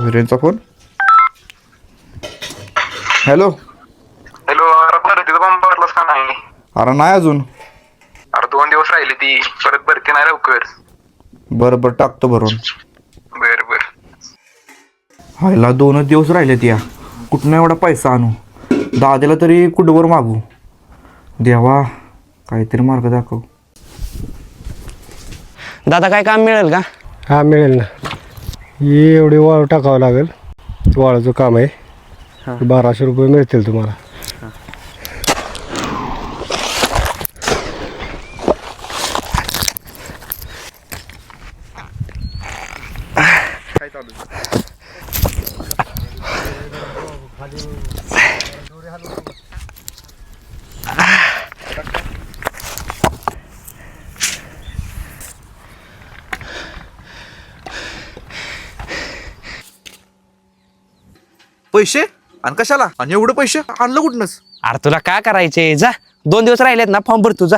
विरेनचा phone. Hello. Hello. अरे तिथं बंब भरलास का नाही? अरे नाही अजून. अरे 2 दिवस राहिले ती, परत भरती नाही लवकर. बरं बरं टाकतो भरून. बर बर. हायला 2च दिवस राहिले या. कुठनं एवढा पैसा आणू? दादाला तरी कुठवर मागू? देवा काहीतरी मार्ग दाखव. दादा काय काम मिळेल का? हा मिळेल ना. ही एवढी वाळू टाकावं लागेल. वाळूचं काम आहे. 1200 रुपये मिळतील तुम्हाला. पैसे आणि कशाला? आणि एवढे पैसे आणलं कुठनच? अरे तुला काय करायचे? जा 2 दिवस राहिलेत ना, फॉर्म भर तू जा.